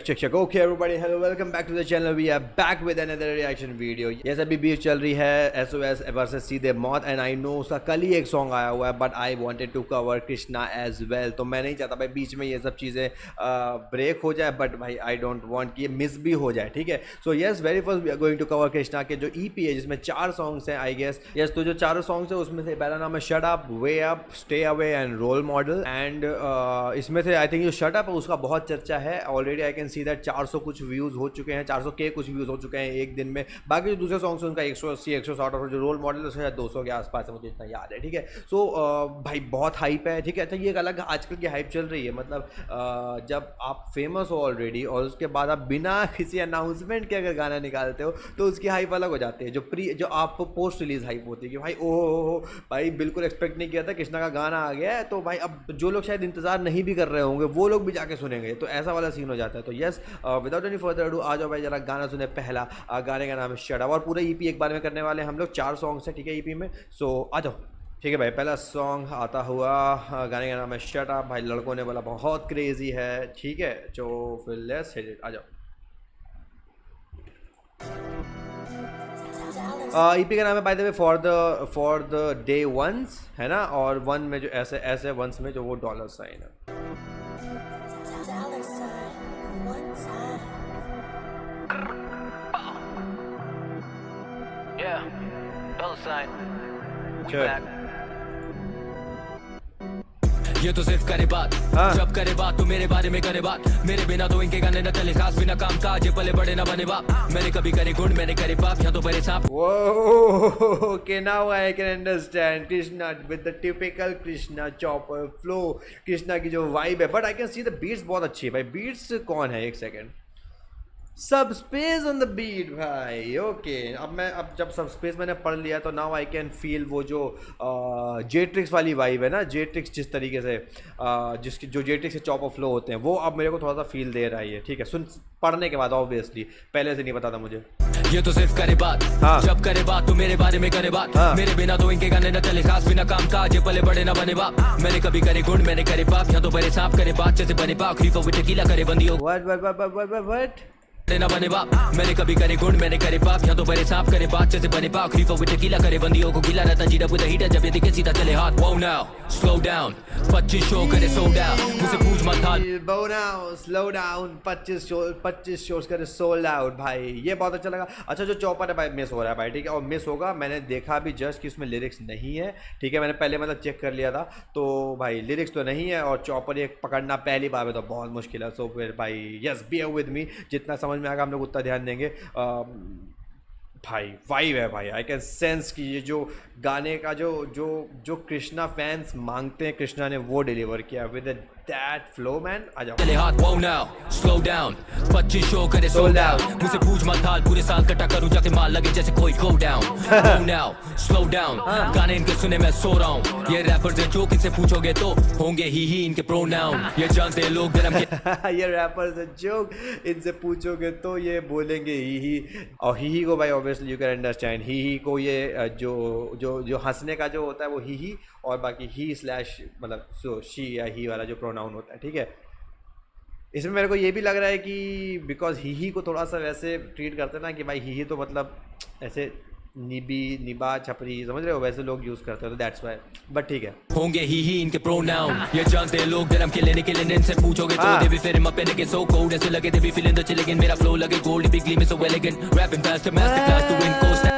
check. Okay, everybody, hello, welcome back to the channel. We are back with another reaction video. Yes, अभी बीच चल रही है SOS versus सीधे मौत and I know उसका कल ही एक सॉन्ग आया हुआ है but I wanted to cover Krishna as well. तो मैं नहीं चाहता भाई बीच में ये सब चीज़ें ब्रेक हो जाए बट भाई आई डोंट वांट कि ये मिस भी हो जाए. ठीक है, so yes very first we are going to cover Krishna के जो EP है जिसमें 4 सॉन्ग्स हैं आई गेस. यस, तो जो चारों सॉन्ग्स हैं उसमें से पहला नाम है shut up, way up, stay away and role model. And इसमें से आई थिंक जो शट अप है उसका बहुत चर्चा है. Already I can see that 400 कुछ व्यूज़ हो चुके हैं, 400 के कुछ व्यूज़ हो चुके हैं एक दिन में. बाकी जो दूसरे सॉन्ग्स हैं उनका 180 160 और जो रोल मॉडल है शायद 200 के आसपास है, मुझे इतना याद है. ठीक है, सो भाई बहुत हाइप है. ठीक है, तो ये एक अलग आजकल की हाइप चल रही है. मतलब जब आप फेमस हो ऑलरेडी और उसके बाद आप बिना किसी अनाउंसमेंट के अगर गाना निकालते हो तो उसकी हाइप अलग हो जाती है. जो आप पोस्ट रिलीज हाइप होती है कि भाई ओहो भाई बिल्कुल एक्सपेक्ट नहीं किया था कृष्णा का गाना आ गया है, तो भाई अब जो लोग शायद इंतजार नहीं भी कर रहे होंगे वो लोग भी जाके सुनेंगे. तो ऐसा वाला सीन हो जाता है. तो yes, without any further do आ जाओ भाई जरा गाना सुने. पहला गाने का नाम है शट अप और पूरा EP एक बार में करने वाले हैं हम लोग. 4 सॉन्ग्स हैं ठीक है EP में, सो आ जाओ. ठीक है भाई, पहला सॉन्ग आता हुआ गाने का नाम है शट अप. भाई लड़कों ने बोला बहुत क्रेजी है. ठीक है, तो फिर लेट्स हिट इट. आ जाओ. EP का नाम है by the way for the day ones है ना, और वन में जो ऐसे वंस में जो वो डॉलर साइन है. Yeah, dollar sign. Sure. ये तो सिर्फ करे बात, हाँ. जब करे बात तो मेरे बारे में करे बात. मेरे बिना तो इनके गाने न चले, खास बिना काम काज, ये पले बड़े न बने बाप. मैंने कभी करे गुण, मैंने करे पाप, यहाँ तो बड़े सांप. Whoa, okay, now I can understand Krishna with the typical Krishna chopper flow. Krishna की जो वाइब है, but I can see the beats बहुत अच्छी है भाई. बीट्स कौन है, एक सेकेंड. सब स्पेस ऑन द बीट भाई. ओके, अब जब सब स्पेस मैंने पढ़ लिया तो नाउ आई कैन फील वो जो जेट्रिक्स वाली वाइब है ना. जेट्रिक्स जिस तरीके से जिसकी जो जेट्रिक्स से चॉप ऑफ फ्लो होते हैं वो अब मेरे को थोड़ा सा फील दे रहा है. ठीक है, सुन पढ़ने के बाद ऑब्वियसली, पहले से नहीं पता था मुझे. ये तो सिर्फ करे बात, हाँ. जब करे बात तो मेरे बारे में करे बात. हाँ. मेरे बिना तो इनके गाने न चले, खास बिना काम काज, ये पले बड़े न बने बाप. मैंने कभी करे गुण, मैंने करे पाप, यहाँ तो बड़े सांप करे बात जैसे बने पाप. खरीफो विट गीला करे बंदियों व्हाट न बने बाप. मैंने कभी करे गुण, मैंने करे पाप, यहाँ तो बड़े सांप करे बात जैसे बने पाप. खरीफो विट गीला करे बंदियों को गीला रहता जीरा विद हीटर, जब ये दिखे सीधा चले हाथ. वो नाउ स्लो डाउन, 25 शो करे सोल्ड आउट. मुझसे पूछ मत हाल, बो नाउ स्लो डाउन, 25 शोज करे सोल्ड आउट. भाई ये बहुत अच्छा लगा. अच्छा, जो चॉपर है भाई मिस हो रहा है भाई. ठीक है, और मिस होगा. मैंने देखा भी जस्ट कि उसमें लिरिक्स नहीं है. ठीक है, मैंने पहले मतलब चेक कर लिया था तो भाई लिरिक्स तो नहीं है और चॉपर ये पकड़ना पहली बार में तो बहुत मुश्किल है. सो फिर भाई यस बियर विद मी, जितना समझ में आएगा हम लोग उतना ध्यान देंगे. भाई वाइब है भाई. आई कैन सेंस कि ये जो गाने का जो कृष्णा फैंस मांगते हैं कृष्णा ने वो डिलीवर किया विद दैट फ्लो मैन. आ जाओ. चले हाथ. वो नाउ स्लो डाउन, 25 शो करे सोल्ड आउट. मुझसे पूछ मत हाल, पूरे साल कटा करूं जाके माल लगे जैसे कोई गो डाउन. वो नाउ स्लो डाउन, गाने इनके सुने मैं सो रहा हूं. ये रैपर्स हैं जो किनसे पूछोगे तो होंगे ही इनके प्रोनाउन. ये जानते हैं लोग धर्म के ये रैपर्स हैं जोक, इनसे पूछोगे तो ये बोलेंगे ही. और ही को भाई ऑब्वियसली यू कैन अंडरस्टैंड. ही को ये जो हंसने का जो होता है वो ही और बाकी ही स्लैश मतलब सो शी या ही वाला जो प्रोनाउन होता है. ठीक है, इसमें मेरे को ये भी लग रहा है कि बिकॉज ही को थोड़ा सा वैसे ट्रीट करते हैं ना कि भाई ही तो मतलब ऐसे निबा छपरी, समझ रहे हो, वैसे लोग यूज करते हैं तो दैट्स व्हाई. बट ठीक है, होंगे ही इनके प्रोनाउन. ये जानते हैं लोग धर्म के लेने के लिए इनसे पूछोगे तो दे भी फिर मपने के सो कोड ऐसे लगे दे भी फीलिंग द चिलिंग. मेरा फ्लो लगे gold big gleam so elegant. Rapping fast master class to win coast.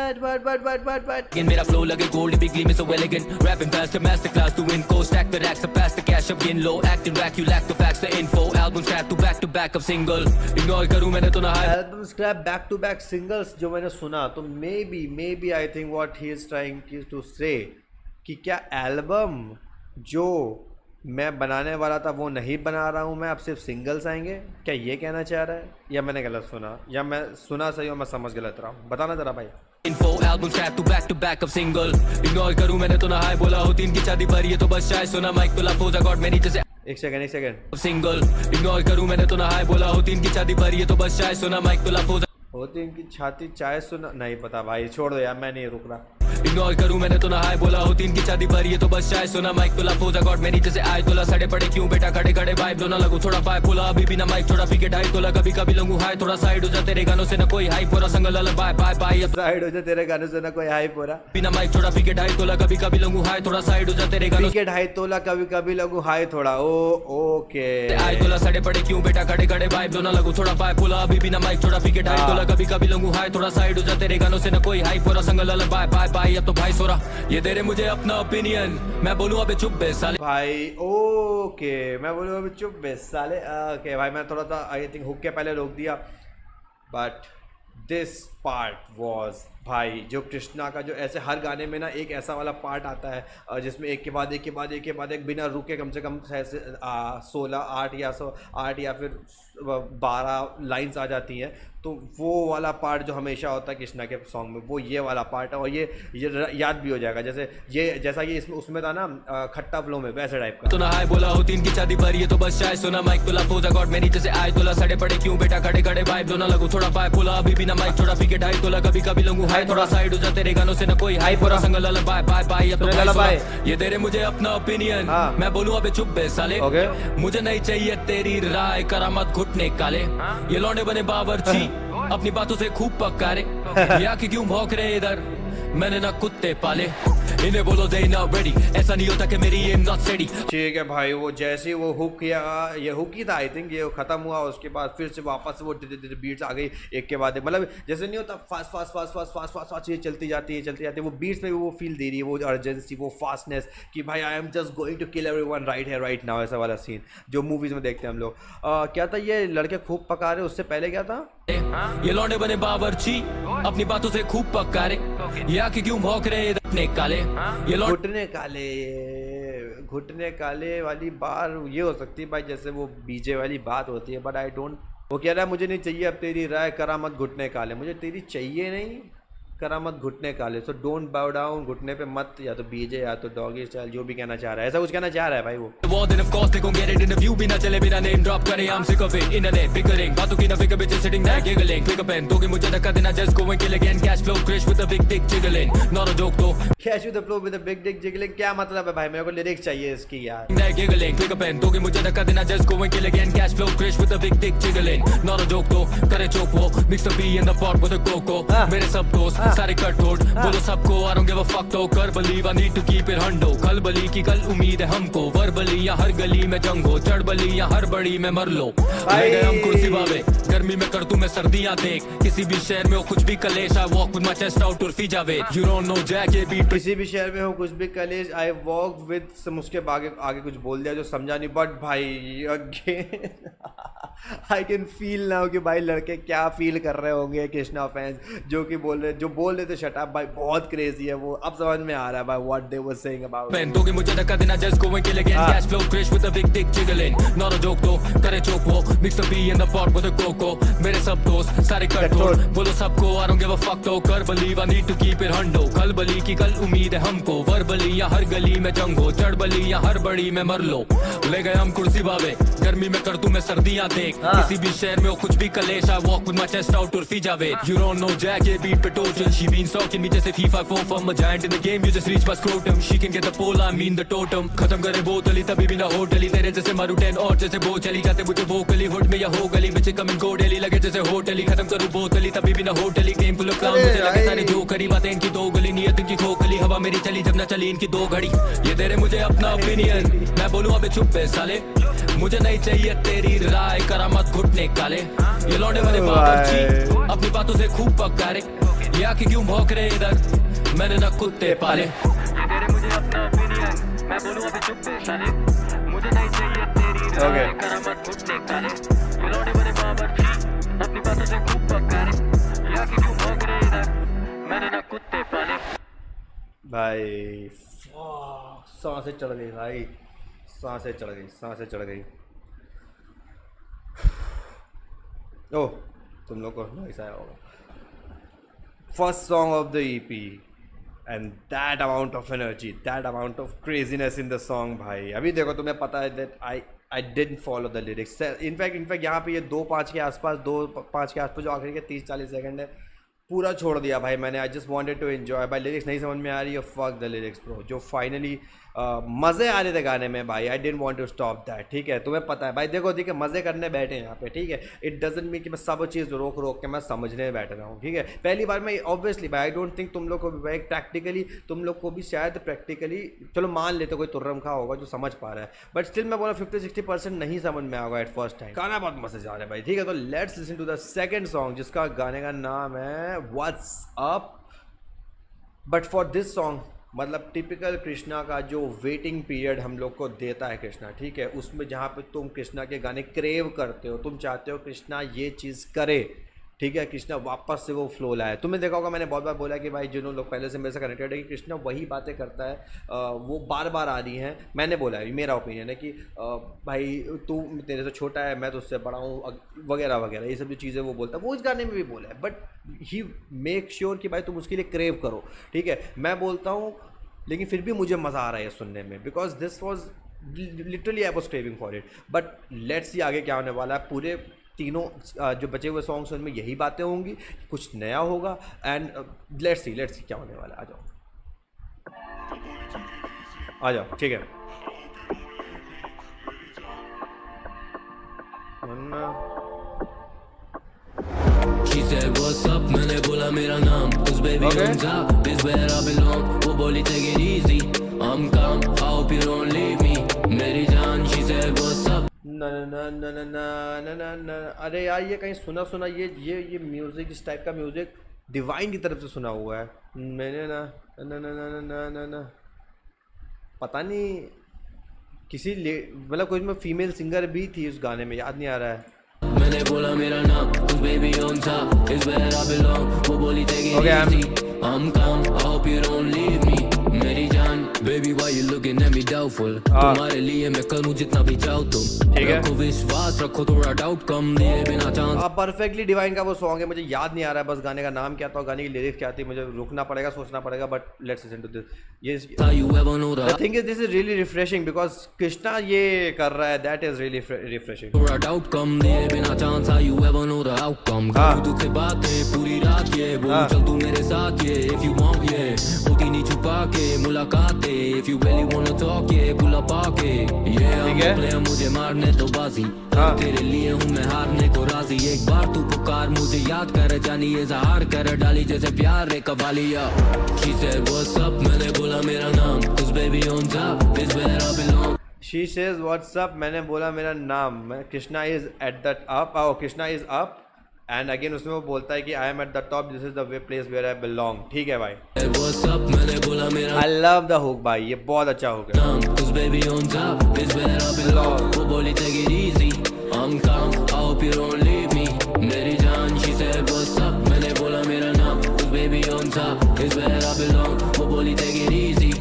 मेरा फ्लो लगे gold big gleam so elegant. Rapping fast master class to win coast. Stack the racks pass the cash up in low. Acting rack you lack the facts the info. Album scrap to back up single. Ignore करूं मैंने तो ना album scrap back to back singles जो मैंने सुना तो maybe I think what he is trying to say कि क्या एल्बम जो मैं बनाने वाला था वो नहीं बना रहा हूँ मैं, अब सिर्फ सिंगल्स आएंगे, क्या ये कहना चाह रहा है या मैंने गलत सुना या मैं सुना सही और मैं समझ गलत रहा हूँ. बताना जरा भाई. Info album scrap to back up single. Ignore करूं मैंने तो ना हाय बोला हो. 3 की शादी पर ये तो बस शायद सुना माइक तो लफोज आई गॉट मेनी जैसे. एक सेकंड सिंगल. इग्नोर करूं मैंने तो ना हाय बोला हो. 3 की शादी पर ये तो बस शायद सुना माइक तो लफोज होती इनकी छाती चाय सुना नहीं पता भाई, छोड़ दो यार, मैं नहीं रुक रहा. इग्नोर करूं मैंने तो ना हाय बोला हो तीन की शादी पर ये तो बस चाय सुना माइक तुला फोजा गॉड मेरी जैसे आए तोला सड़े पड़े क्यों बेटा खड़े खड़े वाइब दो ना लगू थोड़ा पाए पुला अभी भी ना माइक थोड़ा पीके ढाई तोला कभी कभी लंगू हाय थोड़ा साइड हो जा तेरे गानों से ना कोई हाई पूरा संगल अलग बाय बाय बाय साइड हो जा तेरे गानों से ना कोई हाई पूरा बिना माइक थोड़ा पीके ढाई तोला कभी कभी लंगू हाय थोड़ा साइड हो जा तेरे गानों पीके ढाई तोला कभी कभी लगू हाई थोड़ा ओ ओके आए तोला सड़े पड़े क्यों बेटा खड़े खड़े वाइब दो ना लगू थोड़ा पाए पुला अभी भी ना माइक थोड़ा पीके ढाई तोला कभी कभी लंगू हाय थोड़ा साइड हो जा तेरे गानों से ना कोई हाई पूरा संगल अलग बाय बाय बाय अब तो भाई सोरा ये दे रहे मुझे अपना ओपिनियन मैं बोलूं अबे चुप बे साले भाई ओके मैं बोलूँ अभी चुप बे साले ओके भाई मैं थोड़ा सा आई थिंक हुक के पहले रोक दिया बट दिस पार्ट वॉज भाई जो कृष्णा का जो ऐसे हर गाने में ना एक ऐसा वाला पार्ट आता है जिसमें एक के बाद एक के बाद एक के बाद एक बिना रुके कम से कम ऐसे 8 या फिर 12 लाइंस आ जाती हैं तो वो वाला पार्ट जो हमेशा होता है कृष्णा के सॉन्ग में वो ये वाला पार्ट है और ये याद भी हो जाएगा जैसा कि इसमें उसमें था ना खट्टा फ्लो में वैसे टाइप का तो ना हाय बोला हो तीन की शादी पर ये तो बस चाय सुना माइक तुला फोजा गॉड मेरी जैसे आए तोला सड़े पड़े क्यों बेटा खड़े खड़े वाइब दो ना लगू थोड़ा पाए पुला अभी भी ना माइक थोड़ा पीके ढाई तोला कभी कभी लंगू हाय थोड़ा साइड हो जा तेरे गानों से ना कोई हाई पूरा संगल अलग बाय बाय बाय अब तो भाई ये दे रहे मुझे अपना ओपिनियन मैं बोलूं अबे चुप बे साले मुझे नहीं चाहिए तेरी राय करामत घुटने काले ये लौंडे बने बावर्ची अपनी बातों से खूब पकारे या कि क्यों भौंक रहे इधर मैंने ना कुत्ते पाले इन्हें बोलो they not ready ऐसा नहीं होता कि मेरी aim not steady ठीक है भाई वो जैसे ही वो हुक किया ये हुक ही था आई थिंक ये खत्म हुआ उसके बाद फिर से वापस से वो बीट्स आ गई एक के बाद मतलब जैसे नहीं होता फास्ट ये चलती जाती है वो बीट्स में वो फील दे रही है वो अर्जेंसी वो फास्टनेस कि भाई I am just going to kill everyone right है राइट नाउ ऐसा वाला सीन जो मूवीज में देखते हैं हम लोग क्या था ये लड़के खूब पका रहे उससे पहले क्या था ये लौंडे बने बावर्ची अपनी बातों से खूब पका रहे या कि क्यों भौंक रहे अपने काले ये घुटने काले वाली बार ये हो सकती है भाई जैसे वो बीजे वाली बात होती है बट आई डोंट वो कह रहा है मुझे नहीं चाहिए अब तेरी राय करामत घुटने काले मुझे तेरी चाहिए नहीं करामत घुटने काले सो डोंट बाउ डाउन घुटने पे मत या तो बीजे या तो डॉगी स्टाइल जो भी कहना चाह रहा है ऐसा कुछ कहना चाह रहा है भाई वो More than of course they gon' get it in the view बिना चले बिना name drop करे I'm sick of it internet bickering बातों की ना फिक्र bitches sitting there giggling click a pen दोगे मुझे धक्का देना just go and kill again cash flow crash with a big dick jiggling not a joke though cash with the flow with a big dick jiggling क्या मतलब है भाई मेरे को लिरिक्स चाहिए इसकी यार there giggling click a pen दोगे मुझे धक्का देना just go and kill again cash flow crash with a big dick jiggling not a joke though करे चोक वो mix the B in the pot with a coco मेरे सब दोस्त सारे कट तोड़ बोलो सबको I don't give a fuck तो कर believe I need to keep it hundo खलबली की कल उम्मीद है हमको वर्बली या हर गली में जंग हो चढ़बली या हर बड़ी में मर लो ले गए हम कुर्सी बावे गर्मी में कर दूं मैं सर्दियां देख किसी भी शहर में हो कुछ भी कलेश I walk with my chest out Urfi Javed you don't know Jack ये beat किसी भी शहर में हो कुछ भी कलेश I walk with उसके आगे कुछ बोल दिया जो समझा नहीं बट भाई again I can feel now कि भाई लड़के क्या फील कर रहे होंगे कृष्णा फैंस जो बोल रहे थे शट अप भाई बहुत क्रेजी है वो अब समझ में आ रहा है भाई what they were saying about pen दोगे मुझे धक्का देना just go and kill again cash flow crash with a big dick jiggling not a joke तो करे चोक वो mix the B in the pot with a coco मेरे सब दोस्त सारे कट तोड़ बोलो सबको I don't give a fuck तो कर believe I need to keep it hundo खलबली की कल उम्मीद है हमको वर्बली या हर गली में जंग हो चढ़बली या हर बड़ी में मर लो ले गए हम कुर्सी बावे गर्मी में कर दूं मैं सर्दियां देख किसी भी शहर में हो कुछ भी कलेश I walk with my chest out Urfi Javed you don't know jack ये बीट पे total she been socking me जैसे FIFA 4 from a giant in the game you just reach my scrotum she can get the pole I mean the totem खत्म करे बोतली तभी भी ना होटली तेरे जैसे मारू 10 और जैसे वो चली जाते मुझे वो गली हुड में या हो गली में कमिंग गो डेली लगे जैसे होटली खत्म करूं बोतली तभी भी ना होटली गेम फुल ऑफ क्लाउन मुझे लगे सारे जो करी बातें इनकी दो गली नियत इनकी खोखली हवा मेरी चली जब ना चली इनकी दो घड़ी ये दे रहे मुझे अपना ओपिनियन मैं बोलूं अबे चुप बे साले मुझे नहीं चाहिए तेरी राय करामत घुटने काले ये लौंडे वाले बावर्ची अपनी बातों से खूब पकारे ये आके क्यों भौंक रहे इधर मैंने ना कुत्ते पाले ये दे रहे मुझे अपना ओपिनियन मैं बोलूं अबे चुप बे साले मुझे नहीं चाहिए तेरी राय करामत घुटने काले ये लौंडे वाले बावर्ची अपनी बातों से खूब पकारे ये आके क्यों भौंक रहे इधर मैंने ना कुत्ते पाले भाई सांसें चढ़ गई भाई सांसें चढ़ गई ओह तुम लोग को नॉइस आया होगा first song of the EP and that amount of energy that amount of craziness in the song भाई अभी देखो तुम्हें पता है that I didn't follow the lyrics in fact यहाँ पे ये 2:05 के आसपास जो आखिरी के 30-40 सेकंड है पूरा छोड़ दिया भाई मैंने। I just wanted to enjoy भाई। लिरिक्स नहीं समझ में आ रही है, फक द लिरिक्स ब्रो। जो फाइनली मज़े आ रहे थे गाने में भाई, I didn't want to stop that. ठीक है, तुम्हें पता है भाई, देखो देखिए मज़े करने बैठे हैं यहाँ पे। ठीक है, इट डजंट मीन कि मैं सब चीज़ रोक रोक के मैं समझने बैठ रहा हूँ। ठीक है, पहली बार मैं ऑब्वियसली भाई आई डोंट थिंक तुम लोग को भी भाई प्रैक्टिकली, तुम लोग को भी शायद प्रैक्टिकली चलो मान लेते कोई तुर्रम खा होगा जो समझ पा रहा है, बट स्टिल मैं बोला 50-60% नहीं समझ में आएगा एट फर्स्ट टाइम। गाना बहुत मजे आ रहा है भाई। ठीक है, तो let's listen to the second song जिसका गाने का नाम है what's up. But for this song मतलब टिपिकल कृष्णा का जो वेटिंग पीरियड हम लोग को देता है कृष्णा, ठीक है, उसमें जहाँ पे तुम कृष्णा के गाने क्रेव करते हो, तुम चाहते हो कृष्णा ये चीज़ करे, ठीक है, कृष्णा वापस से वो फ्लो लाए। तुमने देखा होगा मैंने बहुत बार बोला कि भाई जिन्होंने लोग पहले से मेरे से कनेक्टेड है कि कृष्णा वही बातें करता है, वो बार बार आ रही हैं। मैंने बोला है, मेरा ओपिनियन है कि भाई तू तेरे से छोटा है, मैं तो उससे बड़ा हूँ वगैरह वगैरह, ये सब जो चीज़ें वो बोलता है वो इस गाने में भी बोला है। बट ही मेक श्योर कि भाई तुम उसके लिए क्रेव करो। ठीक है, मैं बोलता हूँ लेकिन फिर भी मुझे मज़ा आ रहा है सुनने में, because this was literally I was craving for it. But let's see आगे क्या होने वाला है। पूरे तीनों जो बचे हुए सॉन्ग्स उनमें यही बातें होंगी, कुछ नया होगा एंड लेट्स सी क्या होने वाला है। आ जाओ ठीक है। She said what's up, मैंने बोला मेरा नाम, cause baby on top is where I belong. वो बोली take it easy, I'm calm, I hope you don't leave me, मेरी जान। She said what's up। ना ना ना ना ना ना ना ना, अरे यार ये कहीं सुना ये म्यूज़िक, इस टाइप का म्यूज़िक डिवाइन की तरफ से सुना हुआ है मैंने ना ना ना ना ना ना ना, पता नहीं किसी मतलब कोई में फीमेल सिंगर भी थी उस गाने में, याद नहीं आ रहा है। मैंने बोला मेरा नाम, cause baby on top is where I belong. वो बोली take it easy, I'm calm, I hope you don't leave me, मेरी जान। Baby why you looking at me doubtful, तुम्हारे लिए मैं करूँ जितना भी चाहो तुम, रखो विश्वास, रखो थोड़ा डाउट, कम दिए बिना चांस। परफेक्टली डिवाइन का वो सॉन्ग है, मुझे याद नहीं आ रहा है बस गाने का नाम क्या था, गाने की लिरिक्स क्या थी, मुझे रुकना पड़ेगा, सोचना पड़ेगा। But let's listen to this. ये I think this is really refreshing because Krishna ये कर रहा है, दैट इज रियली रिफ्रेशिंग। थोड़ा डाउट कम दिए बिना chance, how you ever know the outcome। करूँ तुझसे बातें पूरी रात ये, बोलूं चल तू मेरे साथ ये, if you want ये, होती नहीं छुपा के मुलाकातें, if you really wanna talk ये, pull up आके ये, हम प्ले मुझे मारने तो बाजी, तेरे लिए हूँ मैं हारने को राजी। एक बार तू पुकार मुझे याद कर, जानी ये जहार कर डाली जैसे प्यार रे कवालिया। She said what's up, मैंने बोला मेरा नाम, cause baby on top is where I belong। She says what's up, मैंने बोला मेरा नाम, Krishna is at the up, Krishna is up and again उसमें वो बोलता है कि I am at the top, this is the way place where I belong. ठीक है भाई, what's up, मैंने बोला मेरा, आई लव द हुक भाई, ये बहुत अच्छा हुक है। cause baby on top is where I belong। वो बोली take it easy, I'm calm, I hope you don't leave me, मेरी जान। She said what's up, मैंने बोला मेरा नाम, cause baby on top is where I belong। वो बोली take it easy,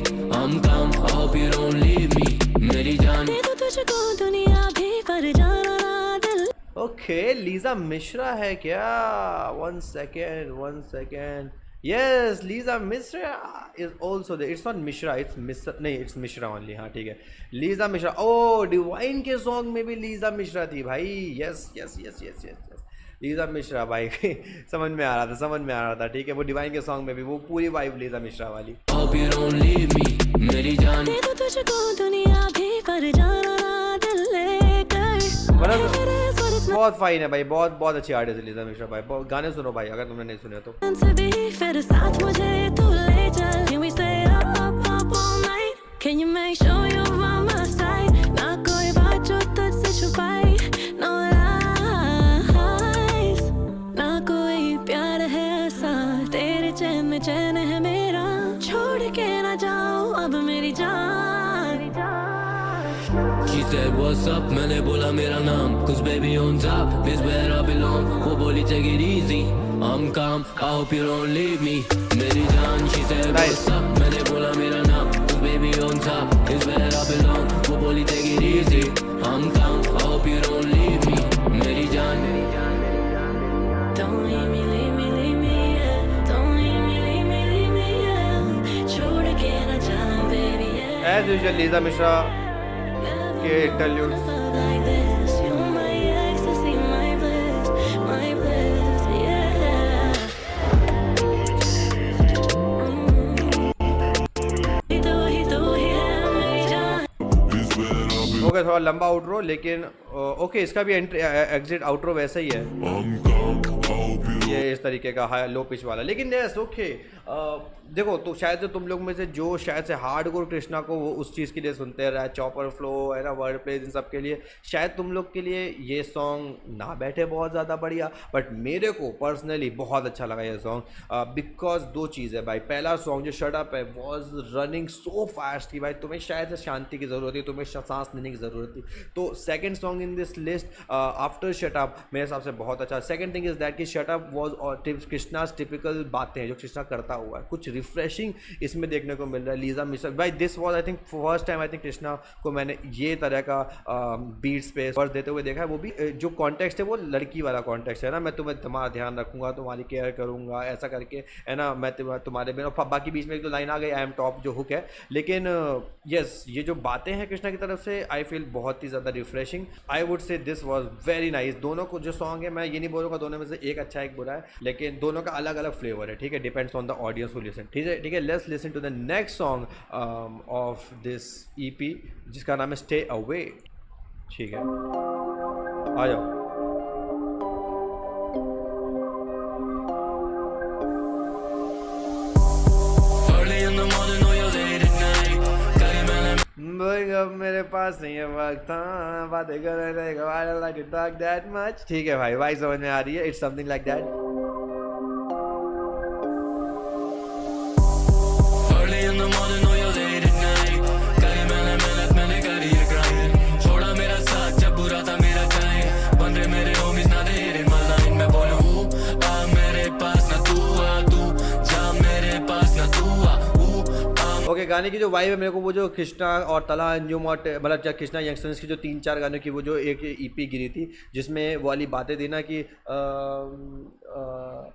I'm calm, I hope you don't leave me, मेरी जान। दे दो तुझको दुनिया भी पर जाना दिल। ओके, लीजा मिश्रा है क्या? One second, yes Lisa Mishra is also there. It's not Mishra, it's Mishra, नहीं इट्स मिश्रा ओनली। हाँ ठीक है, लीजा मिश्रा। ओ डिवाइन के सॉन्ग में भी लीजा मिश्रा थी भाई। Yes yes yes yes yes Lisa Mishra भाई समझ में आ रहा था। ठीक है, वो डिवाइन के सॉन्ग में भी वो पूरी वाइब लीजा मिश्रा वाली। Hope you don't leave me, मेरी जान। दे दो तुझको दुनिया भी पर जाना दिल लेकर। बहुत फाइन है भाई, बहुत अच्छी आर्टिस्ट है लीजा मिश्रा भाई। गाने सुनो भाई अगर तुमने नहीं सुने तो। फिर साथ मुझे तू ले चल, can we stay up all night, can you make sure you're by my side, ना कोई बात जो तुझसे छुपाई, no lies, ना कोई प्यार है ऐसा, तेरे चैन में चैन है मेरा, छोड़ के ना जाओ अब मेरी जान। She said what's up, मैंने बोला मेरा नाम, cause baby on top is where I belong। वो बोली take it easy, I'm calm, I hope you don't leave me, मेरी जान। She said what's up, मैंने बोला मेरा नाम, cause baby on top is where I belong। वो बोली take it easy, I'm calm, I hope you don't leave me, मेरी जान। Don't leave me, leave me, leave me, yeah। Don't leave me, leave me, leave me, yeah। छोड़ के ना जाओ baby, yeah। As usual Lisa Mishra के interludes. गया थोड़ा लंबा आउटरो, लेकिन ओके इसका भी एंट्री एग्जिट आउटरो वैसा ही है, ये इस तरीके का हाई लो पिच वाला। लेकिन यस ओके देखो, तो शायद तुम लोग में से जो शायद से हार्डकोर कृष्णा को वो उस चीज़ के लिए सुनते हैं, चॉपर फ्लो है ना, वर्ड प्लेज, इन सब के लिए शायद तुम लोग के लिए ये सॉन्ग ना बैठे बहुत ज़्यादा बढ़िया, बट मेरे को पर्सनली बहुत अच्छा लगा ये सॉन्ग बिकॉज दो चीज़ है भाई। पहला सॉन्ग जो शट अप है वॉज रनिंग सो फास्ट कि भाई तुम्हें शायद से शांति की ज़रूरत थी, तुम्हें सांस लेने की ज़रूरत थी। तो second song in this list after shut up मेरे हिसाब से बहुत अच्छा। सेकेंड थिंग इज़ दैट कि shut up was Krishna's typical बातें जो कृष्णा करता हुआ है, कुछ रिफ्रेशिंग इसमें देखने को मिल रहा है। लीजा मिशेल भाई, this was I think first time I think Krishna को मैंने ये तरह का बीट्स पे वर्स देते हुए देखा है। वो भी जो कॉन्टेक्स्ट है वो लड़की वाला कॉन्टेक्स्ट है ना, मैं तुम्हें तुम्हारा ध्यान रखूंगा, तुम्हारी केयर करूंगा, ऐसा करके है ना, मैं तुम्हारे बिना, बाकी बीच में एक दो लाइन आ गई आई एम टॉप जो हुक है। लेकिन यस ये जो बातें हैं कृष्णा की तरफ से आई फील बहुत ही ज़्यादा रिफ्रेशिंग। आई वुड से दिस वॉज वेरी नाइस। दोनों को जो सॉन्ग है, मैं ये नहीं बोलूँगा दोनों में से एक अच्छा एक बुरा है, लेकिन दोनों का अलग अलग फ्लेवर है, ठीक है, depends on the audience who listen, ठीक है ठीक है। Let's listen to the next song of this EP जिसका नाम है स्टे अवे, ठीक है, आ जाओ। अब मेरे पास नहीं है वक्त बातें करने का, I don't like to talk that much, ठीक है भाई, भाई समझ में आ रही है, it's something like that. Okay गाने की जो वाइब है मेरे को, वो जो कृष्णा और तला अंजुम और मतलब कृष्णा यंगस्टर्स की जो 3-4 गानों की वो जो एक ईपी गिरी थी जिसमें वो वाली बातें थी ना कि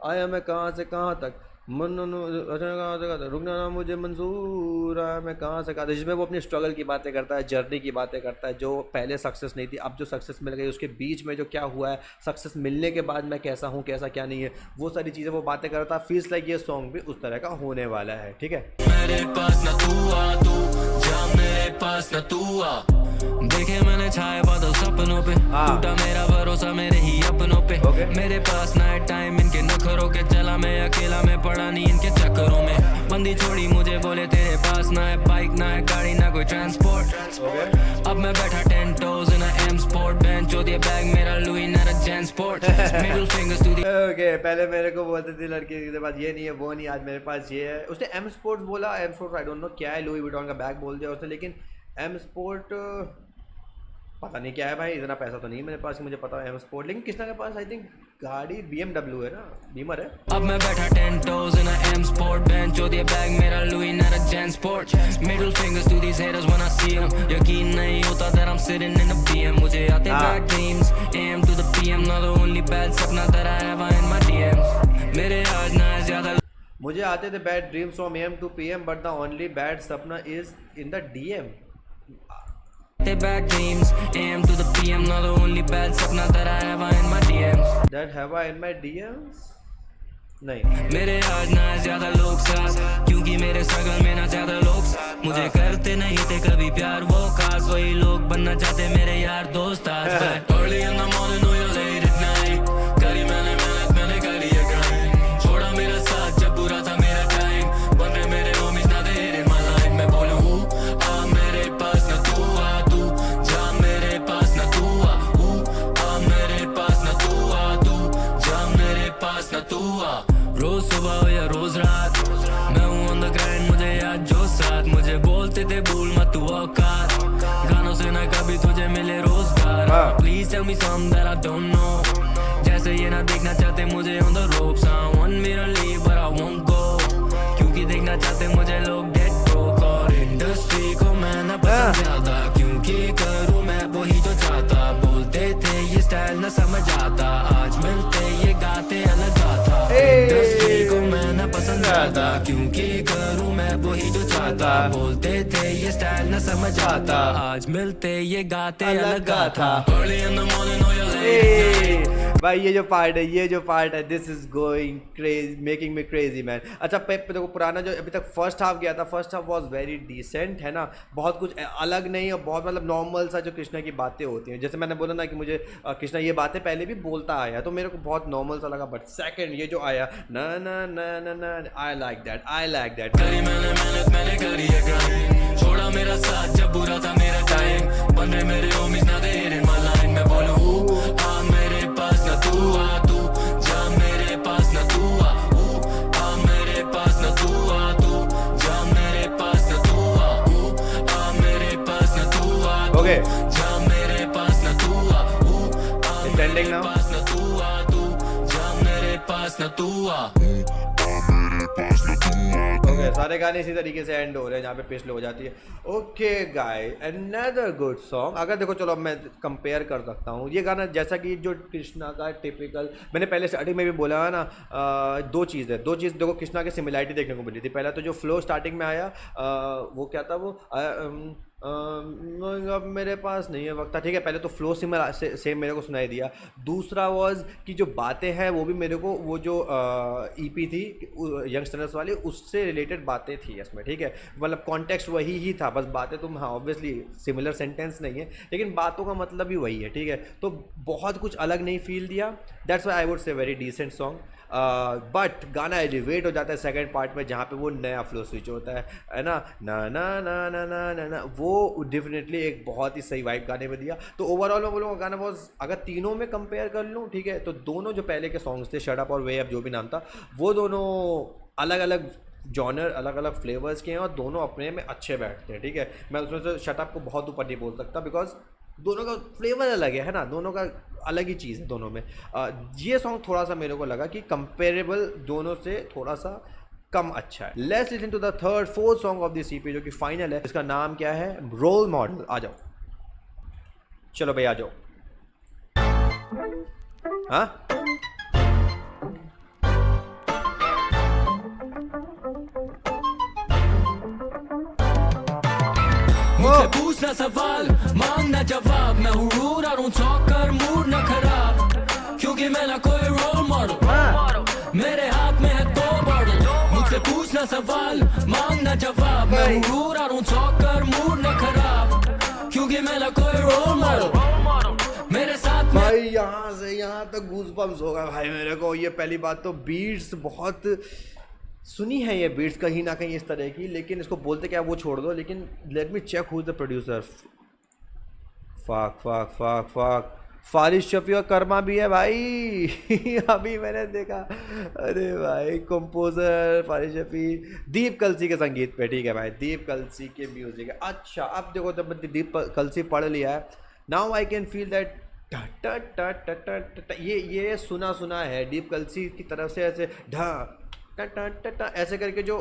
आया मैं कहाँ से कहाँ तक, मन कहाँ से रुकना ना मुझे मंजूर है, मैं कहाँ से कहाँ, जिसमें वो अपनी स्ट्रगल की बातें करता है, जर्नी की बातें करता है, जो पहले सक्सेस नहीं थी अब जो सक्सेस मिल गई, उसके बीच में जो क्या हुआ है, सक्सेस मिलने के बाद मैं कैसा हूँ कैसा क्या नहीं है, वो सारी चीज़ें वो बातें करता है। फील्स लाइक ये सॉन्ग भी उस तरह का होने वाला है, ठीक है। मेरे पास न तू आ, तू जा मेरे पास न तू आ, देखे मैंने छाए बादल सपनों पे, टूटा मेरा भरोसा मेरे ही अपनों पे, मेरे पास ना है टाइम इनके नखरों के, चला मैं अकेला मैं पड़ा नहीं इनके चक्करों में, बंदी छोड़ी मुझे बोले तेरे पास ना है बाइक ना है गाड़ी ना कोई ट्रांसपोर्ट, अब मैं बैठा 10 toes in a M sport, bench जो दिया बैग मेरा लुई ना जैन sport, middle fingers to the okay पहले मेरे को बोलते थे लड़के के पास ये नहीं है वो नहीं, आज मेरे पास ये है। उसने एम स्पोर्ट्स बोला, M sports I don't know क्या है, लुई विटॉन का बैग बोल दिया उसने, लेकिन एम स्पोर्ट पता नहीं क्या है भाई, इतना पैसा तो नहीं मेरे पास कि मुझे पता है एम स्पोर्ट, लेकिन कृष्णा के पास आई थिंक गाड़ी BMW है ना, बीमर है। अब मैं बैठा 10 toes in a M sport, bench जो दिया बैग मेरा लुई ना जैन sport, middle fingers to these haters when I see them, यकीन नहीं होता that I'm sitting in a BM, मुझे आते bad dreams AM to the PM, not the only bad सपना that I have in my DMs, मेरे आज ना ज्यादा मुझे आते थे bad dreams from AM to PM but the only bad सपना is in the DM। They bad dreams, AM to the PM, not the only bad सपना that I have in my DMs, that have I in my DMs नहीं। मेरे आज ना ज्यादा लोग साथ, क्योंकि मेरे स्ट्रगल में ना ज्यादा लोग साथ, मुझे करते नहीं थे कभी प्यार वो खास, वही लोग बनना चाहते मेरे यार दोस्त आज। Early in the morning or late at night, करी मैंने मेहनत मैंने करी है grind, छोड़ा मेरा साथ जब बुरा था मेरा टाइम, बन रहे मेरे homies now they hate in my life, मैं बोलूँ आ मेरे पास ना तू आ, तू जा मेरे पास ना तू आ, मेरे पास ना तू आ, तू जा मेरे पास ना तू आ, रोज सुबह हो या रोज रात मैं हूँ on the grind, मुझे याद जो साथ, मुझे बोलते थे भूल मत तू औकात, गानों से ना कभी तुझे मिले रोजगार, please tell me something that I don't know, जैसे ये ना देखना चाहते मुझे on the ropes, I want me to leave but I won't go, क्योंकि देखना चाहते मुझे लोग dead broke, और इंडस्ट्री को मैं ना पसंद ज्यादा, क्योंकि करूँ मैं वही जो चाहता, बोलते थे ये स्टाइल ना समझ आता, आज मिलते ये गाते अलग आता, इंडस्ट्री को मैं ना पसंद ज्यादा, क्योंकि करूँ मैं वही जो चाहता, बोलते थे ये स्टाइल ना समझ आता, आज मिलते ये गाते अलग आता। भाई ये जो पार्ट है this is going crazy, making me crazy man. अच्छा देखो पुराना जो अभी तक फर्स्ट हाफ गया था, first half was very decent है ना, बहुत कुछ अलग नहीं और बहुत मतलब नॉर्मल सा जो कृष्णा की बातें होती हैं, जैसे मैंने बोला ना कि मुझे कृष्णा ये बातें पहले भी बोलता आया तो मेरे को बहुत नॉर्मल सा लगा, बट सेकंड ये जो आया ना ना ना ना ना आई लाइक दैट मैंने करी है क्राइम, छोड़ा मेरा साथ जब बुरा था मेरा टाइम, बन रहे मेरे होmies ना दे इन माय लाइन, मैं बोलूं आ मेरे पास ना तू आ, तू जा मेरे पास ना तू आ मेरे पास ना तू आ, तू जा मेरे पास ना तू आ मेरे पास ना तू आ, ओके जा मेरे पास ना तू आ स्टैंडिंग नाउ पास ना तू आ, तू जा मेरे पास ना तू आ। ओके सारे गाने इसी तरीके से एंड हो रहे हैं जहाँ पे पिछले हो जाती है। Okay guys another good song. अगर देखो चलो अब मैं कंपेयर कर सकता हूँ ये गाना, जैसा कि जो कृष्णा का टिपिकल, मैंने पहले स्टार्टिंग में भी बोला है ना, दो चीज़ देखो कृष्णा की सिमिलैरिटी देखने को मिली थी। पहला तो जो फ्लो स्टार्टिंग में आया वो क्या था, वो अब मेरे पास नहीं है वक्त था, ठीक है, पहले तो फ्लो सेम मेरे को सुनाई दिया। दूसरा वाज कि जो बातें हैं वो भी मेरे को वो जो ईपी थी यंगस्टर्स वाली उससे रिलेटेड बातें थी इसमें, ठीक है, मतलब कॉन्टेक्स्ट वही ही था, बस बातें तुम हाँ ऑब्वियसली सिमिलर सेंटेंस नहीं है लेकिन बातों का मतलब भी वही है, ठीक है, तो बहुत कुछ अलग नहीं फील दिया। That's why I would say very decent song. But गाना एलिवेट हो जाता है सेकंड पार्ट में जहाँ पे वो नया फ्लो स्विच होता है ना ना ना ना ना ना ना ना, वो डेफिनेटली एक बहुत ही सही वाइब गाने में दिया। तो ओवरऑल मैं बोलूँगा गाना बहुत, अगर तीनों में कंपेयर कर लूँ ठीक है, तो दोनों जो पहले के सॉन्ग्स थे शट अप और वे अप जो भी नाम था, वो दोनों अलग अलग जॉनर अलग अलग फ्लेवर्स के हैं और दोनों अपने में अच्छे बैठते हैं, ठीक है। मैं उसमें से शट अप को बहुत ऊपर नहीं बोल सकता बिकॉज दोनों का फ्लेवर अलग है ना, दोनों का अलग ही चीज़ है दोनों में। ये सॉन्ग थोड़ा सा मेरे को लगा कि कंपेरेबल दोनों से थोड़ा सा कम अच्छा है। Let's listen to the third fourth song of this EP जो कि फाइनल है। इसका नाम क्या है, रोल मॉडल। आ जाओ, चलो भाई आ जाओ। हाँ मुझसे पूछना सवाल मांगना जवाब, मैं हूँ रूड और कर मूड न खराब, क्योंकि मैं ना कोई रोल मॉडल, मेरे हाथ में है दो बॉटल। मुझसे पूछना सवाल मांगना जवाब, मैं हूँ रूड और कर मूड न खराब, क्योंकि मैं ना कोई रोल मॉडल, मेरे साथ में। भाई यहाँ से यहाँ तक गूज़बम्स होगा भाई मेरे को। ये पहली बात तो बीट्स बहुत सुनी है, ये बीट्स कहीं ना कहीं इस तरह की, लेकिन इसको बोलते क्या वो छोड़ दो, लेकिन let me check who is the producer. फाक फारिश शफी और कर्मा भी है भाई अभी मैंने देखा, अरे भाई कंपोजर फारिश शफी, दीप कलसी के संगीत पे, ठीक है भाई, दीप कलसी के म्यूजिक है। अच्छा अब देखो जब दीप कलसी पढ़ लिया है, now I can feel that ये सुना है दीप कलसी की तरफ से, ऐसे ढा टा ऐसे करके जो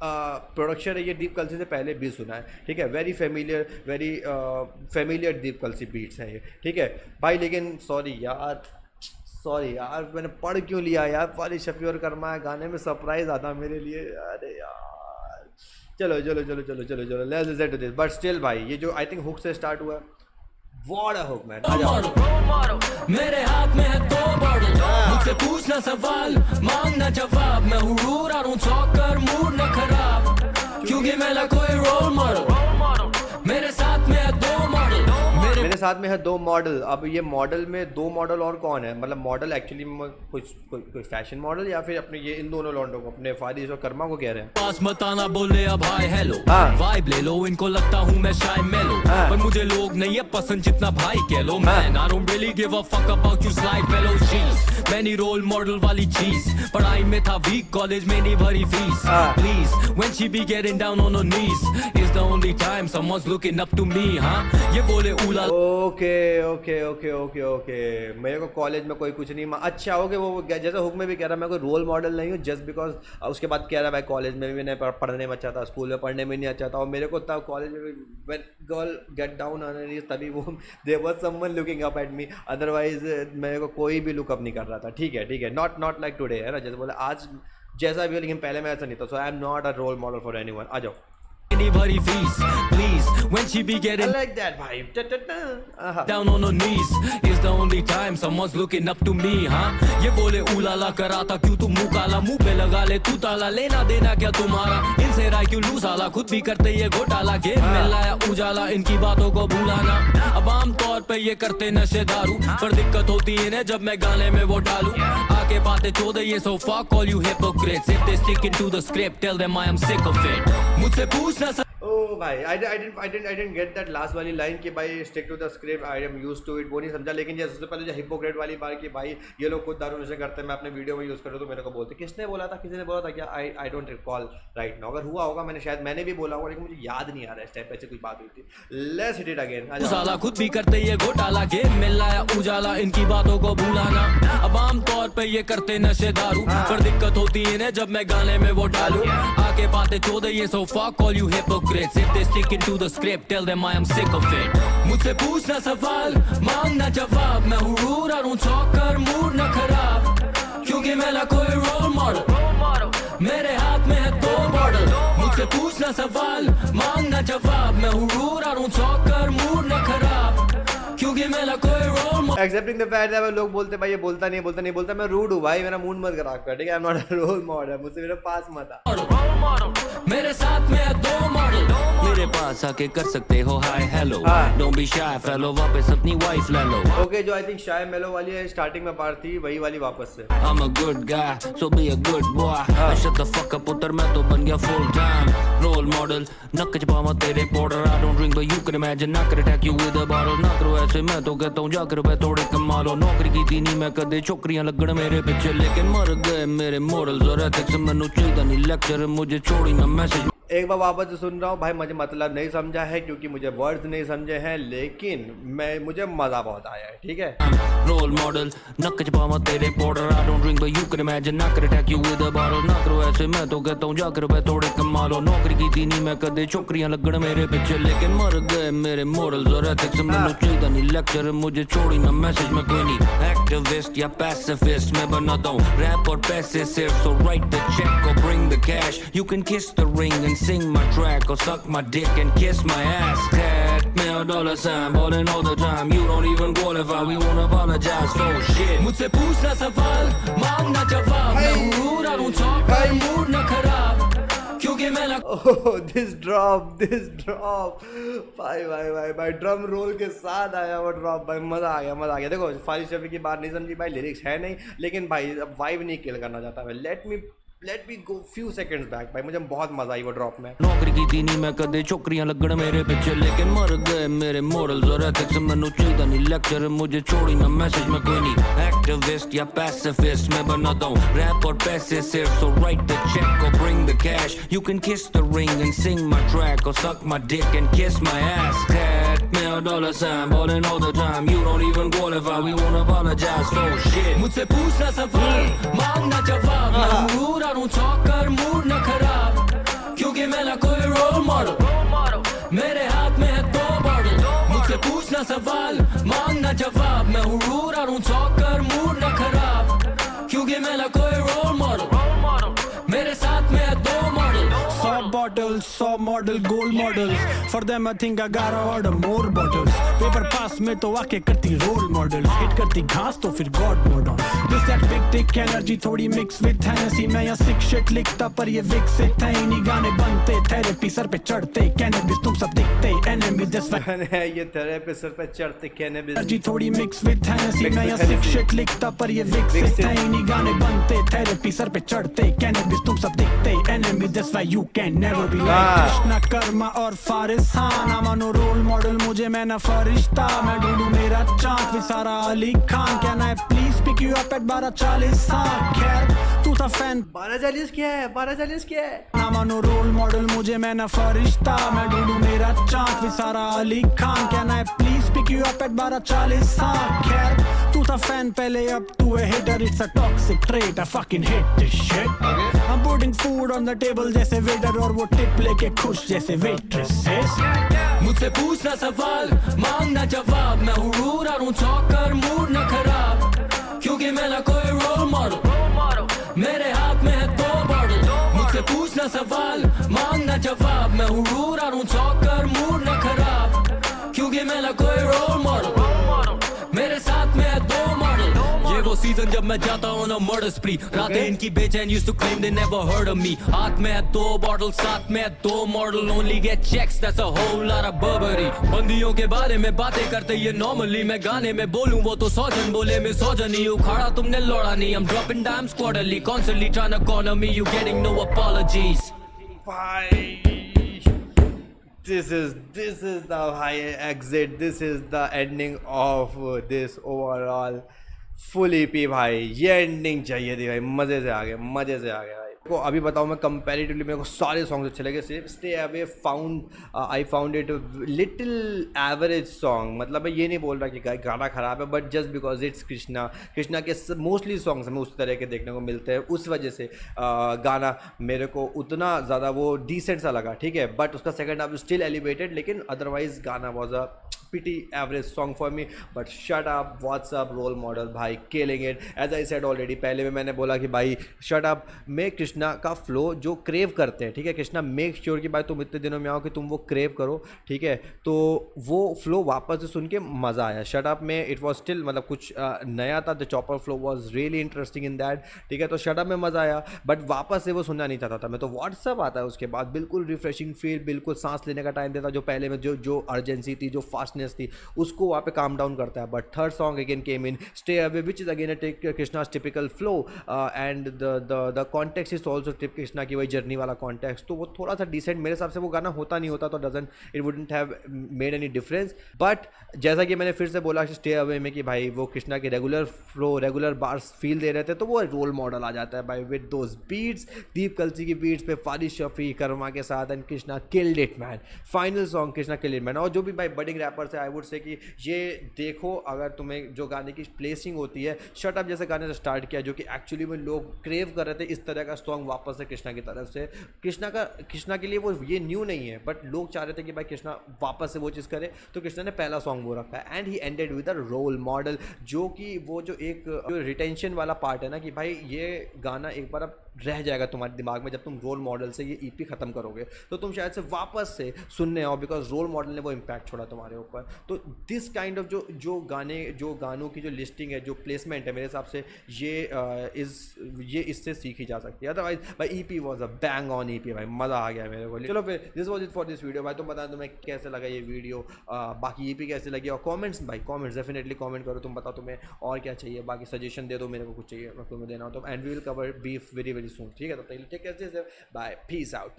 प्रोडक्शन है ये दीप कलसी से पहले भी सुना है, ठीक है, वेरी फेमिलियर दीप कलसी बीट्स हैं ये, ठीक है भाई। लेकिन सॉरी यार मैंने पढ़ क्यों लिया यार, फारिश शफी और कर्मा गाने में सरप्राइज आता मेरे लिए, अरे यार चलो let's listen to this. But still भाई ये जो आई थिंक हुक से स्टार्ट हुआ है, व्हाट अ हुक मैन। मेरे हाथ में है दो बॉटल, मुझसे पूछना सवाल मांगना जवाब, मैं हूँ रूड और कर मूड न खराब, क्योंकि मैं ना कोई रोल मॉडल, मेरे साथ में है दो मॉडल, मेरे साथ में है दो मॉडल। अब ये मॉडल में दो मॉडल और कौन है, मतलब मॉडल एक्चुअली कोई फैशन मॉडल या फिर अपने ये इन दोनों लॉन्डों को, अपने फारिश और कर्मा को कह रहे हैं। पास मत आना बोले अब हाय हेलो, हाँ। वाइब ले लो, इनको लगता हूँ मैं शाय मेलो, हाँ। पर मुझे लोग नहीं है पसंद जितना भाई कह लो, man I don't really give a fuck about you slide fellow चीज, मैंने रोल मॉडल वाली चीज, पढ़ाई में था वीक कॉलेज में नहीं भरी fees, please when she be getting down on her knees is the only time someone's looking up to me, हाँ ये बोले उला। ओके मेरे को कॉलेज में कोई कुछ नहीं अच्छा हो गया, वो जैसे हुक में भी कह रहा मैं कोई रोल मॉडल नहीं हूँ जस्ट बिकॉज, उसके बाद कह रहा भाई कॉलेज में भी नहीं पढ़ने में अच्छा था, स्कूल में पढ़ने में नहीं अच्छा था, और मेरे को तब कॉलेज में when girl get down on her तभी वो there was someone looking up at me, otherwise मेरे को कोई भी लुक अप नहीं कर रहा था, ठीक है नॉट लाइक टुडे है ना, जैसे बोले आज जैसा भी हो, लेकिन पहले मैं ऐसा नहीं था, so I am not a role model for anyone. आ जाओ already भरी fees. Please, when she be I getting like that vibe. down on her knees is the only time someone's looking up to me, हाँ? ये बोले उलाला कराता क्यों तू मुँह काला, मुँह पे लगा ले तू ताला, लेना देना क्या तुम्हारा, इनसे राय क्यों लूँ साला, खुद भी करते ये घोटाला, गेम में लाया उजाला, इनकी बातों को भूलाना, अब आम तौर पे ये करते नशे दारू, पर दिक्कत होती इन्हें जब मैं गाने में वो डालूं, आके बातें चोदे ये so fuck all you hypocrites, if they sticking to the script tell them I am sick of it, मुझसे पूछना ओ भाई I didn't get that last वाली लाइन कि भाई stick to the script, I am used to it, वो नहीं समझा। लेकिन जैसे सबसे पहले जो हिपोक्रेट वाली बात कि भाई ये लोग खुद दारू नशे करते हैं, मैं अपने वीडियो में यूज़ करूँ तो मेरे को बोलते, किसने बोला था, किसी ने बोला था क्या, I don't recall right now, अगर हुआ होगा मैंने भी बोला होगा, लेकिन मुझे याद नहीं आ रहा है इस टाइप पे कोई बात हुई थी। Let's hit it again. साला खुद भी करते ये घोटाला, गेम में लाया उजाला, इनकी बातों को भूलाना, अब आम तौर पे ये करते नशे दारू, पर दिक्कत होती इन्हें जब मैं गाने में वो डालूं, आके बातें चोदे ये so fuck all you hypocrites, if they sticking to the script tell them I am sick of it, मुझसे पूछना सवाल मांगना जवाब, मैं हूँ रूड और चौक कर मूड न खराब, क्योंकि मेरा कोई रोल मॉडल, मेरे हाथ में है दो बॉटल, मुझसे पूछना सवाल मांगना जवाब, मैं हूँ रूड और चौक कर मूड न खराब, क्योंकि मेरा कोई role excepting the fact that लोग बोलते भाई ये बोलता नहीं, मैं रूड हूँ भाई, मेरा मूड मत खराब कर, ठीक है, I am not a role model, मुझसे मेरे पास मत आ, मेरे साथ में है दो मॉडल, मेरे पास आके कर सकते हो hi hello, don't be shy fellow, वापस अपनी वाइफ ले लो। ओके जो आई थिंक शाय मेलो वाली है स्टार्टिंग में पार्ट थी, वही वाली वापस से। I'm a good guy, so be a good boy. Shut the fuck up, पुत्र मैं तो बन गया full time role model. नक चबावा तेरे border, I don't drink but you can imagine. ना कर attack you with a bottle, ना करो ऐसे मैं तो कहता हूँ जाकर रुपए थोड़े कमा लो। नौकरी की थी नहीं मैं कदे छोकरियां लगन मेरे पीछे, लेकिन मर गए मेरे morals और ethics, मैनू चाहिए नहीं लेक्चर, मुझे छोड़ी ना मैसेज। एक बार वापस से सुन रहा हूँ भाई, मुझे मतलब नहीं समझा है क्योंकि मुझे वर्ड्स नहीं समझे हैं, लेकिन मुझे मजा बहुत आया है, ठीक है। रोल मॉडल नक चबावा तेरे border, I don't drink but you can imagine, ना कर attack you with a bottle, ना करो ऐसे मैं तो कहता हूँ जाकर रुपए थोड़े कमा लो। नौकरी की थी नहीं मैं कदे छोकरियां लगन मेरे पीछे, लेकिन मर गए मेरे मोरल्स और एथिक्स, मैनू चाहिए नहीं लेक्चर, मुझे छोड़ी ना मैसेज, मैं कोई नहीं एक्टिविस्ट या पैसिफिस्ट, मैं बनाता हूँ रैप और पैसे सिर्फ, सो राइट द चेक और bring the cash, you can किस the ring and sing my track or suck my dick and kiss my ass. Cat me a dollar sign, balling all the time. You don't even qualify. We won't apologize for shit. मुझसे पूछना सवाल, मांगना जवाब. मैं हूँ rude और हूँ चौकर, mood न खराब. क्योंकि मैं this drop भाई ड्रम रोल के साथ आया वो ड्रॉप भाई, मजा आ गया। देखो फारिश शफी की बात नहीं समझी भाई, लिरिक्स है नहीं, लेकिन भाई अब वाइब नहीं किल करना चाहता मैं। लेट मी गो फ्यू सेकंड्स बैक भाई, मुझे बहुत मजा आई वो ड्रॉप में। नौकरी की थी नहीं मैं कदे छोकरियां लगन मेरे पीछे, लेकिन मर गए मेरे मोरल्स और एथिक्स, मैनू चाहिए नहीं लेक्चर, मुझे छोड़ी ना मैसेज, मैं कोई नहीं एक्टिविस्ट या पैसिफिस्ट, मैं बनाता हूँ रैप और पैसे सिर्फ, सो राइट द चेक और bring the cash, you can किस the ring and Singh my track और suck my dick and kiss my ass. Cat me a dollar sign, balling all the time. You don't even qualify. We won't apologize for shit. मुझसे पूछना सवाल, मांगना जवाब. मैं rude और हूँ चौकर, mood न खराब. क्योंकि मेरा कोई रोल मॉडल, मेरे हाथ में है दो बॉटल. मुझसे पूछना सवाल, मांगना जवाब. मैं हूँ रूड और हूँ चौकर, मूड न खराब. क्योंकि मेरा कोई रोल मॉडल, मेरे साथ में है दो model. 100 bottles, 100 model, gold models. For them I think I gotta order more bottles. Paper pass में तो आके करती रोल मॉडल, हिट करती घास तो फिर God model. This that big dick energy थोड़ी mix with Hennessy. मैं यहाँ sick shit लिखता पर ये विकसित है, इन्हीं गाने बनते थेरेपी सर पे चढ़ते, कैनबिस तुम सब दिखते एनिमी. दिस ये थेरेपी सर पे चढ़ते कैनबिस एनर्जी थोड़ी mix with Hennessy. मैं यहाँ sick shit लिखता पर ये विकसित है, इन्हीं गाने बनते थेरेपी सर पे चढ़ते, कैनबिस तुम सब दिखते enemy. That's why you can never be like Krishna Karma और Faris Khan. I'm no role model, मुझे मैं ना फरिश्ता, मैं ढूंढूं मेरा चांद भी सारा Ali Khan. Can I please pick you up at 12:40? हाँ खैर तू था फैन 12:40 क्या है, 12:40 क्या है. I'm no रोल मॉडल, मुझे मैं ना फरिश्ता, मैं ढूंढूं मेरा चांद भी सारा Ali Khan. Can I please pick you up at 12:40? हाँ खैर तू था फैन पहले, अब तू है heater. It's a toxic trait, I fucking hate this shit. I'm putting food on the table जैसे वेटर, और वो टिप लेके खुश जैसे वेट्रेसेस. मुझसे पूछना सवाल, मांगना जवाब. मैं हूँ रूड और हूँ चौकर, मूड न खराब. क्योंकि मेरा कोई रोल मॉडल, मेरे हाथ में है दो बॉटल. मुझसे पूछना सवाल, मांगना जवाब. मैं हूँ रूड रीजन जब मैं जाता हूँ ना मर्डर स्प्री रातें इनकी बेचैन used to claim they never heard of me हाथ में है 2 बॉटल साथ में है 2 model only get checks that's a whole lot of Burberry बंदियों के बारे में बातें करते ये normally मैं गाने में बोलूं वो तो 100 जन बोले मैं 100 जन ही उखाड़ा तुमने लौड़ा नहीं I'm dropping dimes quarterly constantly trying to corner me you getting no apologies भाई this is the high exit, this is the ending of this overall full EP भाई। ये एंडिंग चाहिए थी भाई, मज़े से आ गए भाई। को अभी बताऊँ मैं कंपैरेटिवली मेरे को सारे सॉन्ग्स अच्छे लगे, सिर्फ stay away I found it little average song. मतलब मैं ये नहीं बोल रहा कि गाना ख़राब है, but just because it's Krishna के मोस्टली सॉन्ग्स हमें उस तरह के देखने को मिलते हैं, उस वजह से गाना मेरे को उतना ज़्यादा वो डिसेंट सा लगा, ठीक है। बट उसका सेकंड हाफ स्टिल एलिवेटेड, लेकिन अदरवाइज गाना was a pretty average song for me. But shut up, what's up, role model भाई, killing it. As I said already, पहले में मैंने बोला कि भाई shut up में कृष्णा का फ्लो जो क्रेव करते हैं, ठीक है। कृष्णा मेक श्योर कि भाई तुम इतने दिनों में आओ कि तुम वो क्रेव करो, ठीक है। तो वो फ्लो वापस से सुन के मज़ा आया। शट अप में इट वॉज स्टिल मतलब कुछ नया था, the chopper flow was really interesting in that, ठीक है। तो शट अप में मज़ा आया, बट वापस से वो सुनना नहीं चाहता था मैं। तो व्हाट्सअप आता है उसके बाद, बिल्कुल रिफ्रेशिंग फील, बिल्कुल सांस लेने का टाइम देता, जो पहले में जो अर्जेंसी थी, जो फास्टनेस थी, उसको वहाँ पे काम डाउन करता है। But third song again came in, stay away, which is again Krishna's typical flow and the context is also Krishna की वही जर्नी वाला कॉन्टेक्स्ट। तो वो थोड़ा सा डिसेंट मेरे हिसाब से वो गाना होता नहीं होता तो it wouldn't have made any difference. But जैसा कि मैंने फिर से बोला स्टे अवे में कि भाई वो कृष्णा के regular flow, regular bars feel दे रहे थे, तो वो रोल मॉडल आ जाता है भाई विद दोज बीट्स, दीप कलसी की बीट्स पे फारिश शफी कर्मा के साथ, and Krishna killed it man. Final song Krishna killed it man. और जो भी भाई बडिंग रैपर्स है, आई वुड से कि ये देखो, अगर तुम्हें जो गाने की प्लेसिंग होती है, शट अप जैसे गाने से स्टार्ट किया जो कि एक्चुअली में लोग क्रेव कर रहे थे, इस तरह का सॉन्ग वापस से कृष्णा की तरफ से, कृष्णा के लिए वो ये न्यू नहीं है, बट लोग चाह रहे थे कि भाई कृष्णा वापस से वो चीज़ करे, तो कृष्णा ने पहला सॉन्ग वो रखा है। And he ended with a role model, जो कि वो जो एक जो रिटेंशन वाला पार्ट है ना, कि भाई ये गाना एक बार अब रह जाएगा तुम्हारे दिमाग में, जब तुम रोल मॉडल से ये ईपी ख़त्म करोगे तो तुम शायद से वापस से सुनने आओ, बिकॉज रोल मॉडल ने वो इम्पैक्ट छोड़ा तुम्हारे ऊपर। तो दिस काइंड ऑफ जो गानों की जो लिस्टिंग है, जो प्लेसमेंट है, मेरे हिसाब से ये इससे सीखी जा सकती है। अदरवाइज भाई EP was a bang on EP भाई, मज़ा आ गया मेरे को। चलो फिर this was it for this video भाई। तुम बताओ तुम्हें कैसे लगा ये वीडियो, बाकी ईपी कैसे लगी, और कॉमेंट्स भाई, कॉमेंट्स डेफिनेटली कॉमेंट करो, तुम बताओ तुम्हें और क्या चाहिए, बाकी सजेशन दे दो मेरे को, कुछ चाहिए तुम्हें देना हो तो। And we will cover beef very very soon, ठीक है। तो take care, bye, peace out.